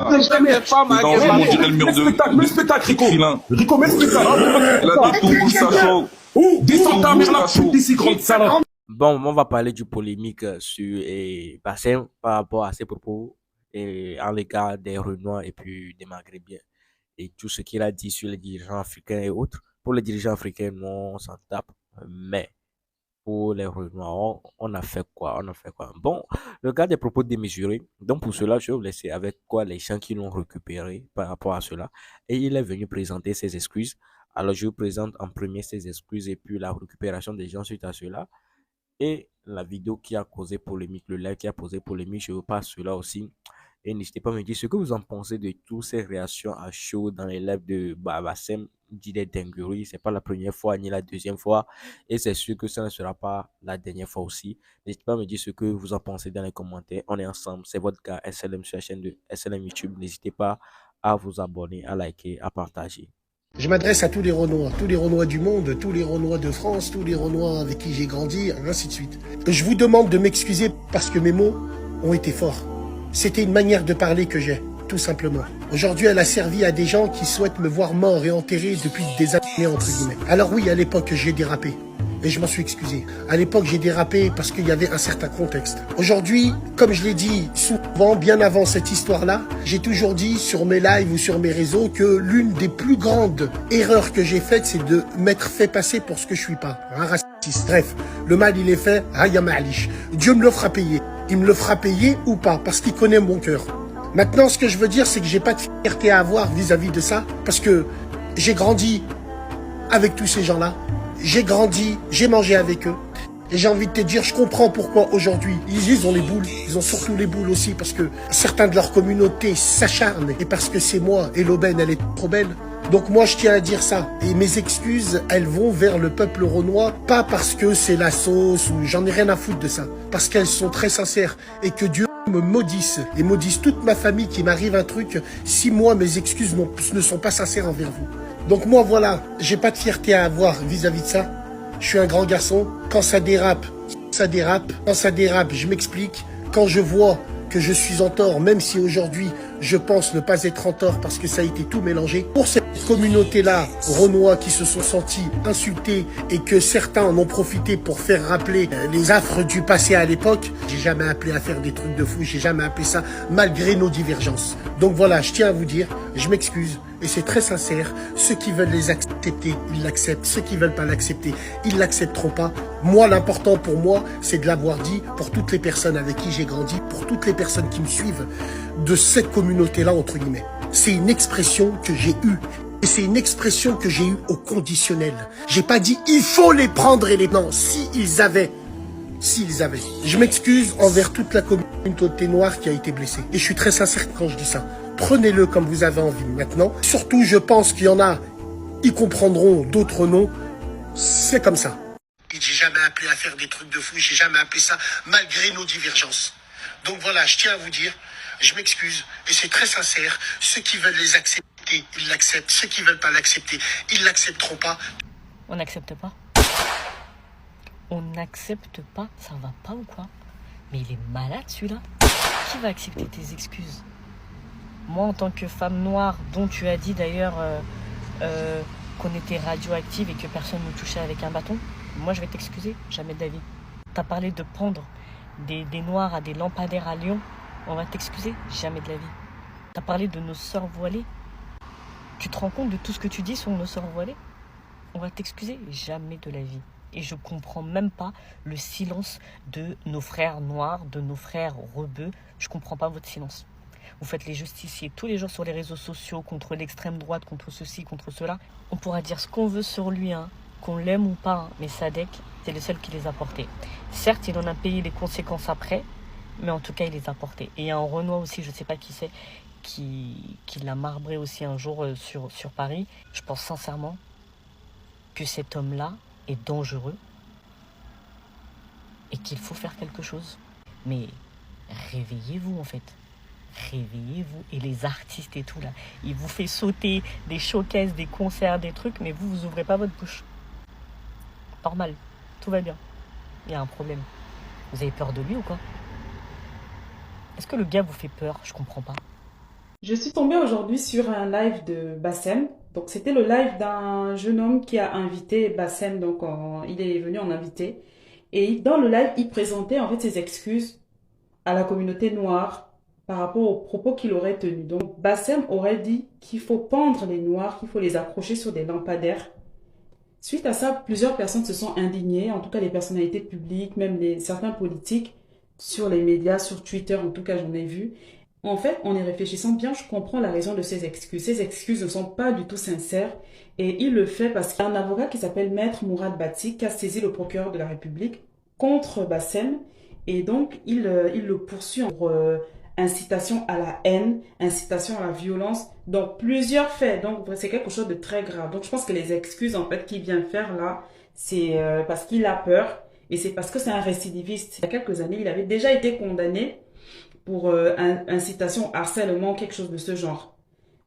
rappelle jamais. T'inquiète pas, Dans Maguette. le monde, le mur de... Mets le spectacle, Rico. Filin. Rico, mets le spectacle. Il a dit tout le Sacho. Descends ta mère là, pute d'ici, grande salope. Bon, on va parler du polémique sur Bassem par rapport à ses propos en l'égard des Renois et puis des Maghrébiens et tout ce qu'il a dit sur les dirigeants africains et autres. Pour les dirigeants africains, non, on s'en tape. Mais pour les Renois, on a fait quoi? On a fait quoi? Bon, le cas des propos démesurés. Donc pour cela, je vais vous laisser avec quoi les gens qui l'ont récupéré par rapport à cela. Et il est venu présenter ses excuses. Alors je vous présente en premier ses excuses et puis la récupération des gens suite à cela. Et la vidéo qui a causé polémique, le live qui a posé polémique, je vous passe cela aussi. Et n'hésitez pas à me dire ce que vous en pensez de toutes ces réactions à chaud dans les lives de Bassem dit des dingueries. C'est pas la première fois ni la deuxième fois. Et c'est sûr que ça ne sera pas la dernière fois aussi. N'hésitez pas à me dire ce que vous en pensez dans les commentaires. On est ensemble. C'est votre gars SLM sur la chaîne de SLM YouTube. N'hésitez pas à vous abonner, à liker, à partager. Je m'adresse à tous les Renois du monde, tous les Renois de France, tous les Renois avec qui j'ai grandi, ainsi de suite. Je vous demande de m'excuser parce que mes mots ont été forts. C'était une manière de parler que j'ai, tout simplement. Aujourd'hui, elle a servi à des gens qui souhaitent me voir mort et enterré depuis des années, entre guillemets. Alors oui, à l'époque, j'ai dérapé. Et je m'en suis excusé. À l'époque, j'ai dérapé parce qu'il y avait un certain contexte. Aujourd'hui, comme je l'ai dit souvent, bien avant cette histoire-là, j'ai toujours dit sur mes lives ou sur mes réseaux que l'une des plus grandes erreurs que j'ai faites, c'est de m'être fait passer pour ce que je suis pas. Un raciste. Bref, le mal, il est fait. Haya ma'alish. Dieu me le fera payer. Il me le fera payer ou pas, parce qu'il connaît mon cœur. Maintenant, ce que je veux dire, c'est que j'ai pas de fierté à avoir vis-à-vis de ça, parce que j'ai grandi avec tous ces gens-là. J'ai grandi, j'ai mangé avec eux. Et j'ai envie de te dire, je comprends pourquoi aujourd'hui, ils ont les boules. Ils ont surtout les boules aussi parce que certains de leur communauté s'acharnent. Et parce que c'est moi, et l'aubaine, elle est trop belle. Donc moi, je tiens à dire ça. Et mes excuses, elles vont vers le peuple renois. Pas parce que c'est la sauce ou j'en ai rien à foutre de ça. Parce qu'elles sont très sincères. Et que Dieu me maudisse. Et maudisse toute ma famille qui m'arrive un truc si moi, mes excuses ne sont pas sincères envers vous. Donc moi, voilà, j'ai pas de fierté à avoir vis-à-vis de ça. Je suis un grand garçon. Quand ça dérape, ça dérape. Quand ça dérape, je m'explique. Quand je vois que je suis en tort, même si aujourd'hui, je pense ne pas être en tort parce que ça a été tout mélangé. Pour cette communauté-là, Renois, qui se sont sentis insultés et que certains en ont profité pour faire rappeler les affres du passé à l'époque, j'ai jamais appelé à faire des trucs de fou, j'ai jamais appelé ça malgré nos divergences. Donc voilà, je tiens à vous dire, je m'excuse. Et c'est très sincère, ceux qui veulent les accepter, ils l'acceptent. Ceux qui veulent pas l'accepter, ils l'accepteront pas. Moi, l'important pour moi, c'est de l'avoir dit pour toutes les personnes avec qui j'ai grandi, pour toutes les personnes qui me suivent de cette communauté-là, entre guillemets. C'est une expression que j'ai eue. Et c'est une expression que j'ai eue au conditionnel. J'ai pas dit, il faut les prendre et les... Non, s'ils avaient. Je m'excuse envers toute la communauté noire qui a été blessée. Et je suis très sincère quand je dis ça. Prenez-le comme vous avez envie maintenant. Surtout, je pense qu'il y en a, ils comprendront, d'autres non. C'est comme ça. Et j'ai jamais appelé à faire des trucs de fou, j'ai jamais appelé ça malgré nos divergences. Donc voilà, je tiens à vous dire, je m'excuse. Et c'est très sincère. Ceux qui veulent les accepter, ils l'acceptent. Ceux qui veulent pas l'accepter, ils l'accepteront pas. On n'accepte pas. On n'accepte pas, ça va pas ou quoi? Mais il est malade celui-là. Qui va accepter tes excuses? Moi, en tant que femme noire, dont tu as dit d'ailleurs qu'on était radioactive et que personne ne touchait avec un bâton, moi je vais t'excuser, jamais de la vie. T'as parlé de pendre des noirs à des lampadaires à Lyon, on va t'excuser, jamais de la vie. T'as parlé de nos sœurs voilées, tu te rends compte de tout ce que tu dis sur nos sœurs voilées? On va t'excuser, jamais de la vie. Et je comprends même pas le silence de nos frères noirs, de nos frères rebeux. Je comprends pas votre silence. Vous faites les justiciers tous les jours sur les réseaux sociaux contre l'extrême droite, contre ceci, contre cela. On pourra dire ce qu'on veut sur lui, hein, qu'on l'aime ou pas, hein, mais Sadek, c'est le seul qui les a portés. Certes, il en a payé les conséquences après, mais en tout cas, il les a portés. Et il y a un Renoir aussi, je sais pas qui c'est, qui l'a marbré aussi un jour sur Paris. Je pense sincèrement que cet homme-là est dangereux et qu'il faut faire quelque chose. Mais réveillez-vous en fait. Réveillez-vous. Et les artistes et tout là, il vous fait sauter des showcases, des concerts, des trucs, mais vous ouvrez pas votre bouche. Normal, tout va bien. Il y a un problème. Vous avez peur de lui ou quoi? Est-ce que le gars vous fait peur? Je comprends pas. Je suis tombée aujourd'hui sur un live de Bassem. Donc, c'était le live d'un jeune homme qui a invité Bassem. Donc, il est venu en invité. Et dans le live, il présentait en fait ses excuses à la communauté noire par rapport aux propos qu'il aurait tenus. Donc, Bassem aurait dit qu'il faut pendre les noirs, qu'il faut les accrocher sur des lampadaires. Suite à ça, plusieurs personnes se sont indignées, en tout cas les personnalités publiques, même certains politiques, sur les médias, sur Twitter, en tout cas j'en ai vu. En fait, en y réfléchissant bien, je comprends la raison de ces excuses. Ces excuses ne sont pas du tout sincères et il le fait parce qu'il y a un avocat qui s'appelle Maître Mourad Bati qui a saisi le procureur de la République contre Bassem et donc il le poursuit pour incitation à la haine, incitation à la violence, donc plusieurs faits. Donc c'est quelque chose de très grave. Donc je pense que les excuses en fait qu'il vient faire là, c'est parce qu'il a peur et c'est parce que c'est un récidiviste. Il y a quelques années, il avait déjà été condamné pour incitation, harcèlement, quelque chose de ce genre.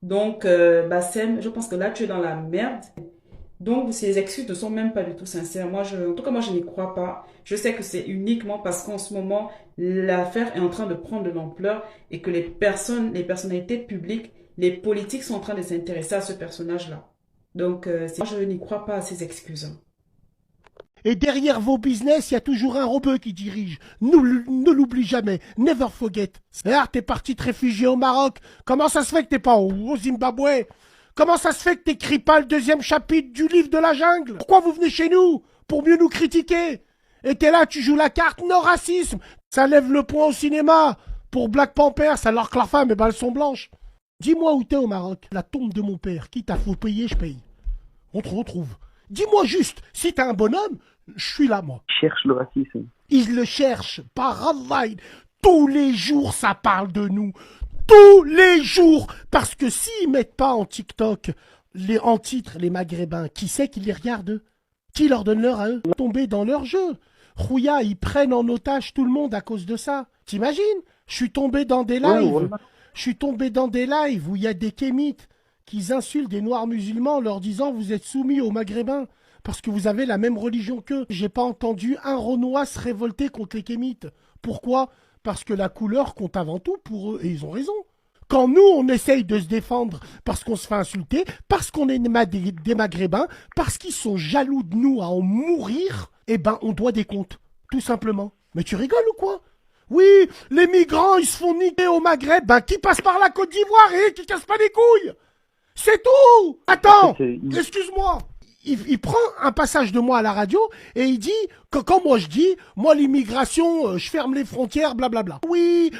Donc, Bassem, je pense que là, tu es dans la merde. Donc, ces excuses ne sont même pas du tout sincères. En tout cas, moi, je n'y crois pas. Je sais que c'est uniquement parce qu'en ce moment, l'affaire est en train de prendre de l'ampleur et que les personnalités publiques, les politiques sont en train de s'intéresser à ce personnage-là. Donc, moi, je n'y crois pas à ces excuses. Et derrière vos business, il y a toujours un robot qui dirige. Ne l'oublie jamais. Never forget. Alors, t'es parti te réfugier au Maroc. Comment ça se fait que t'es pas au Zimbabwe? Comment ça se fait que t'écris pas le 2e chapitre du livre de la jungle? Pourquoi vous venez chez nous? Pour mieux nous critiquer. Et t'es là, tu joues la carte non racisme. Ça lève le point au cinéma. Pour Black Panther, alors que leurs femmes, elles sont blanches. Dis-moi où t'es au Maroc. La tombe de mon père. Quitte à faut payer, je paye. On te retrouve. Dis-moi juste, si t'es un bonhomme, je suis là, moi. Ils cherchent le racisme. Ils le cherchent, par Allah. Tous les jours, ça parle de nous. Tous les jours. Parce que s'ils mettent pas en TikTok, en titre, les Maghrébins, qui c'est qui les regarde, eux? Qui leur donne l'heure à eux? Tomber dans leur jeu. Rouya, ils prennent en otage tout le monde à cause de ça. T'imagines? Je suis tombé dans des lives. Ouais. Je suis tombé dans des lives où il y a des kémites qui insultent des noirs musulmans en leur disant vous êtes soumis aux Maghrébins parce que vous avez la même religion qu'eux. J'ai pas entendu un Renois se révolter contre les kémites. Pourquoi? Parce que la couleur compte avant tout pour eux, et ils ont raison. Quand nous, on essaye de se défendre parce qu'on se fait insulter, parce qu'on est des Maghrébins, parce qu'ils sont jaloux de nous à en mourir, eh ben, on doit des comptes, tout simplement. Mais tu rigoles ou quoi? Oui, les migrants, ils se font niquer au Maghreb, ben, qui passe par la Côte d'Ivoire et qui casse pas les couilles. C'est tout. Attends, excuse-moi. Il prend un passage de moi à la radio et il dit que quand moi je dis, moi l'immigration, je ferme les frontières, blablabla. Oui,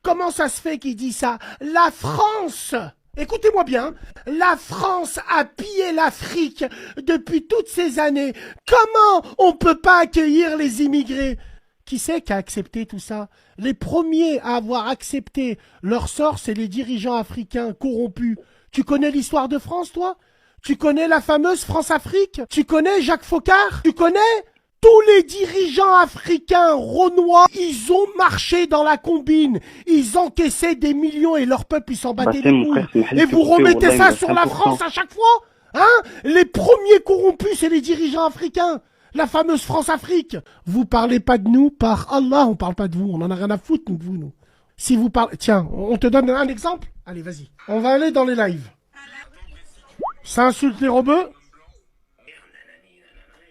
comment ça se fait qu'il dit ça? La France, écoutez-moi bien, la France a pillé l'Afrique depuis toutes ces années. Comment on peut pas accueillir les immigrés? Qui c'est qui a accepté tout ça? Les premiers à avoir accepté leur sort, c'est les dirigeants africains corrompus. Tu connais l'histoire de France, toi? Tu connais la fameuse France-Afrique? Tu connais Jacques Faucard? Tu connais? Tous les dirigeants africains renois, ils ont marché dans la combine. Ils encaissaient des millions et leur peuple, ils s'en battaient les couilles. Et vous remettez ça sur la France à chaque fois? Hein? Les premiers corrompus, c'est les dirigeants africains. La fameuse France-Afrique. Vous parlez pas de nous, par Allah, on parle pas de vous. On en a rien à foutre, nous, de vous, nous. Si vous parlez... Tiens, on te donne un exemple? Allez, vas-y. On va aller dans les lives. Ça insulte les rebeux?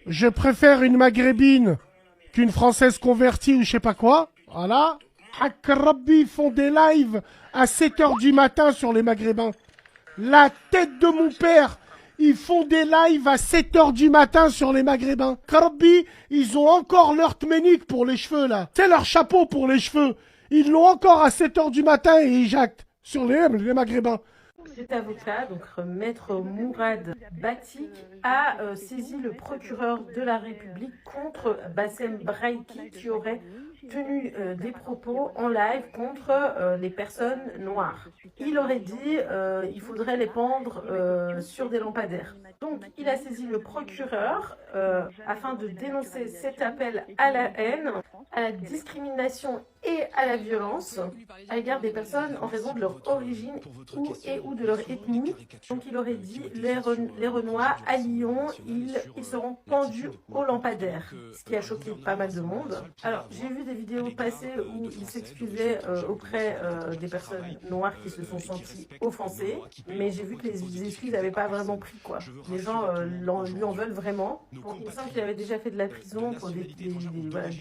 Je préfère une maghrébine qu'une française convertie ou je sais pas quoi. Voilà. Akrabi font des lives à 7h du matin sur les maghrébins. La tête de mon père. Ils font des lives à 7h du matin sur les maghrébins. Akrabi, ils ont encore leur tménique pour les cheveux là. C'est leur chapeau pour les cheveux. Ils l'ont encore à 7h du matin et ils jactent sur les maghrébins. Cet avocat, donc Maître Mourad Bati, a saisi le procureur de la République contre Bassem Braïki qui aurait tenu des propos en live contre les personnes noires. Il aurait dit il faudrait les pendre sur des lampadaires. Donc il a saisi le procureur afin de dénoncer cet appel à la haine. à la discrimination et à la violence à l'égard des personnes en raison de leur origine ou de leur ethnie. Donc il aurait dit les Renois à Lyon, ils seront pendus au lampadaire, ce qui a choqué pas mal de monde. Alors j'ai vu des vidéos passées où il s'excusait auprès des personnes noires qui se sont senties offensées, mais j'ai vu que les excuses n'avaient pas vraiment pris quoi. Les gens lui en veulent vraiment. Bon, il me semble qu'il avait déjà fait de la prison pour du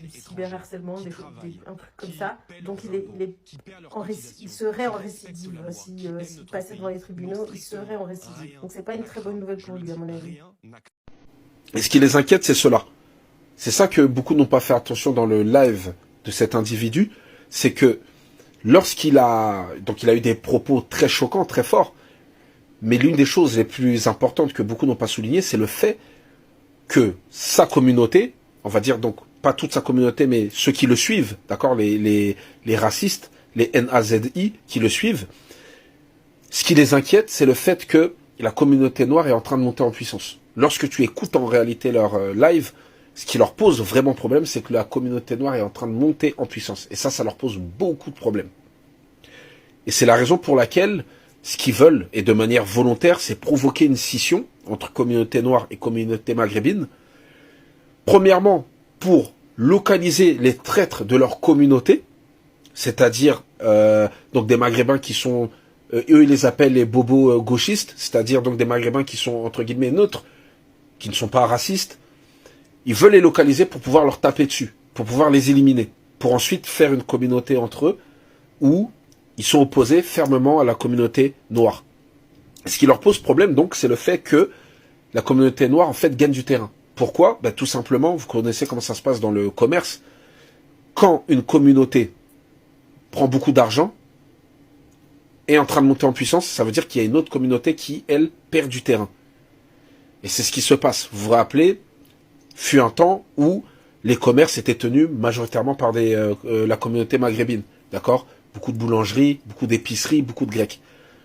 cyberharcèlement, un truc comme ça. Donc il serait en récidive. S'il passait devant les tribunaux, il serait en récidive. Donc c'est pas une très bonne nouvelle pour lui à mon avis. Et ce qui les inquiète, c'est cela. C'est ça que beaucoup n'ont pas fait attention dans le live de cet individu, c'est que lorsqu'il a eu des propos très choquants, très forts, mais l'une des choses les plus importantes que beaucoup n'ont pas souligné, c'est le fait que sa communauté, on va dire donc pas toute sa communauté, mais ceux qui le suivent, d'accord, les racistes, les NAZI qui le suivent, ce qui les inquiète, c'est le fait que la communauté noire est en train de monter en puissance. Lorsque tu écoutes en réalité leur live, ce qui leur pose vraiment problème, c'est que la communauté noire est en train de monter en puissance. Et ça leur pose beaucoup de problèmes. Et c'est la raison pour laquelle ce qu'ils veulent, et de manière volontaire, c'est provoquer une scission entre communauté noire et communauté maghrébine. Premièrement, pour localiser les traîtres de leur communauté, c'est-à-dire donc des Maghrébins qui sont, eux ils les appellent les bobos gauchistes, c'est-à-dire donc des Maghrébins qui sont entre guillemets neutres, qui ne sont pas racistes. Ils veulent les localiser pour pouvoir leur taper dessus, pour pouvoir les éliminer, pour ensuite faire une communauté entre eux où ils sont opposés fermement à la communauté noire. Ce qui leur pose problème donc, c'est le fait que la communauté noire en fait gagne du terrain. Pourquoi? Ben, tout simplement, vous connaissez comment ça se passe dans le commerce. Quand une communauté prend beaucoup d'argent, est en train de monter en puissance, ça veut dire qu'il y a une autre communauté qui, elle, perd du terrain. Et c'est ce qui se passe. Vous vous rappelez, fut un temps où les commerces étaient tenus majoritairement par la communauté maghrébine. D'accord? Beaucoup de boulangeries, beaucoup d'épiceries, beaucoup de grecs.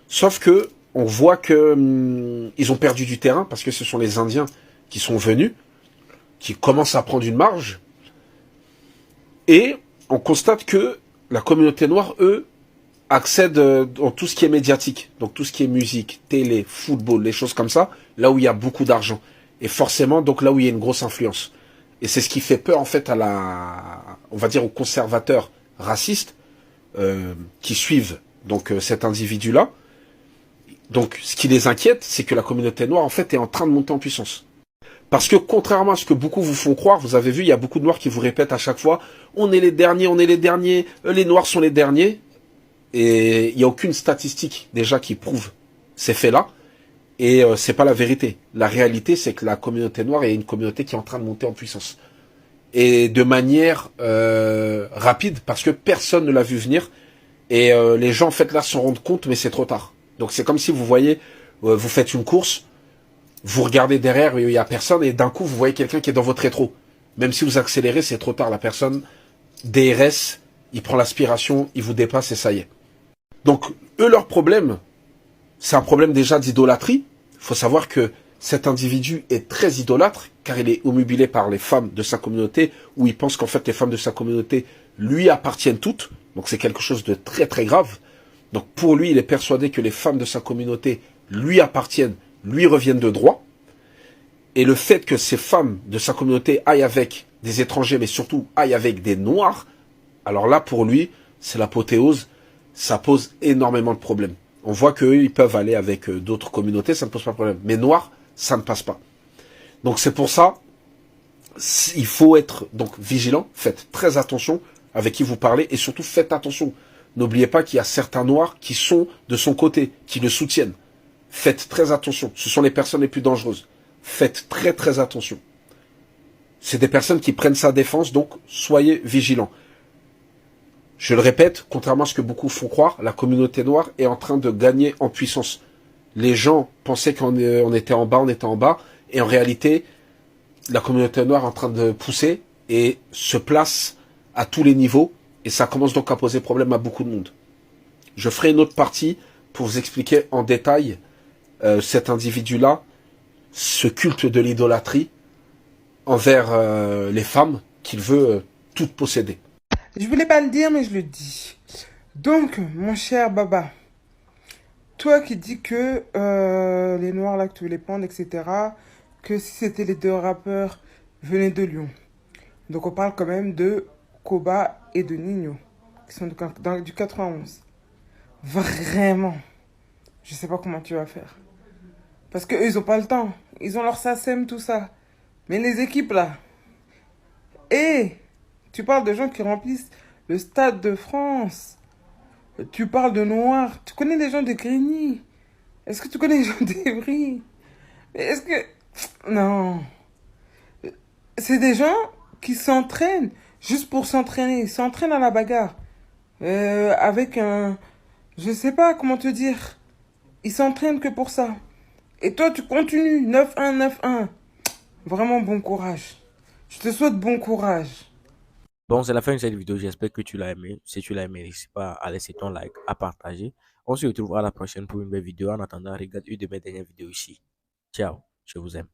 Sauf que on voit que ils ont perdu du terrain parce que ce sont les Indiens qui sont venus, qui commencent à prendre une marge. Et on constate que la communauté noire, eux, accèdent dans tout ce qui est médiatique. Donc tout ce qui est musique, télé, football, les choses comme ça, là où il y a beaucoup d'argent. Et forcément, donc là où il y a une grosse influence. Et c'est ce qui fait peur, en fait, on va dire aux conservateurs racistes, qui suivent donc cet individu-là. Donc, ce qui les inquiète, c'est que la communauté noire, en fait, est en train de monter en puissance. Parce que, contrairement à ce que beaucoup vous font croire, vous avez vu, il y a beaucoup de noirs qui vous répètent à chaque fois, on est les derniers, les noirs sont les derniers. Et il n'y a aucune statistique, déjà, qui prouve ces faits-là. Et c'est pas la vérité. La réalité, c'est que la communauté noire est une communauté qui est en train de monter en puissance. Et de manière rapide, parce que personne ne l'a vu venir. Et les gens, en fait, là, s'en rendent compte, mais c'est trop tard. Donc c'est comme si vous voyez, vous faites une course, vous regardez derrière, il n'y a personne, et d'un coup, vous voyez quelqu'un qui est dans votre rétro. Même si vous accélérez, c'est trop tard. La personne, DRS, il prend l'aspiration, il vous dépasse, et ça y est. Donc, eux, leur problème, c'est un problème déjà d'idolâtrie. Il faut savoir que cet individu est très idolâtre, car il est omnubilé par les femmes de sa communauté, où il pense qu'en fait les femmes de sa communauté lui appartiennent toutes. Donc c'est quelque chose de très très grave. Donc pour lui, il est persuadé que les femmes de sa communauté lui appartiennent, lui reviennent de droit. Et le fait que ces femmes de sa communauté aillent avec des étrangers, mais surtout aillent avec des noirs, alors là pour lui, c'est l'apothéose, ça pose énormément de problèmes. On voit qu'eux, ils peuvent aller avec d'autres communautés, ça ne pose pas de problème. Mais noirs, ça ne passe pas. Donc c'est pour ça, il faut être donc vigilant, faites très attention avec qui vous parlez, et surtout faites attention. N'oubliez pas qu'il y a certains noirs qui sont de son côté, qui le soutiennent. Faites très attention, ce sont les personnes les plus dangereuses. Faites très très attention. C'est des personnes qui prennent sa défense, donc soyez vigilants. Je le répète, contrairement à ce que beaucoup font croire, la communauté noire est en train de gagner en puissance. Les gens pensaient qu'on était en bas, et en réalité, la communauté noire est en train de pousser et se place à tous les niveaux, et ça commence donc à poser problème à beaucoup de monde. Je ferai une autre partie pour vous expliquer en détail cet individu-là, ce culte de l'idolâtrie envers les femmes qu'il veut toutes possédées. Je voulais pas le dire, mais je le dis. Donc, mon cher Baba, toi qui dis que les Noirs là que tu voulais prendre, etc., que si c'était les deux rappeurs venaient de Lyon. Donc on parle quand même de Koba et de Nino, qui sont du 91. Vraiment, je sais pas comment tu vas faire. Parce qu'eux, ils ont pas le temps. Ils ont leur SACEM, tout ça. Mais les équipes là. Et tu parles de gens qui remplissent le Stade de France. Tu parles de Noirs. Tu connais les gens de Grigny. Est-ce que tu connais les gens d'Evry? Est-ce que... Non. C'est des gens qui s'entraînent juste pour s'entraîner. Ils s'entraînent à la bagarre. Avec un... Je sais pas comment te dire. Ils s'entraînent que pour ça. Et toi, tu continues. 9-1, 9-1. Vraiment bon courage. Je te souhaite bon courage. Bon, c'est la fin de cette vidéo. J'espère que tu l'as aimé. Si tu l'as aimé, n'hésite pas à laisser ton like, à partager. On se retrouve à la prochaine pour une nouvelle vidéo. En attendant, regarde une de mes dernières vidéos ici. Ciao, je vous aime.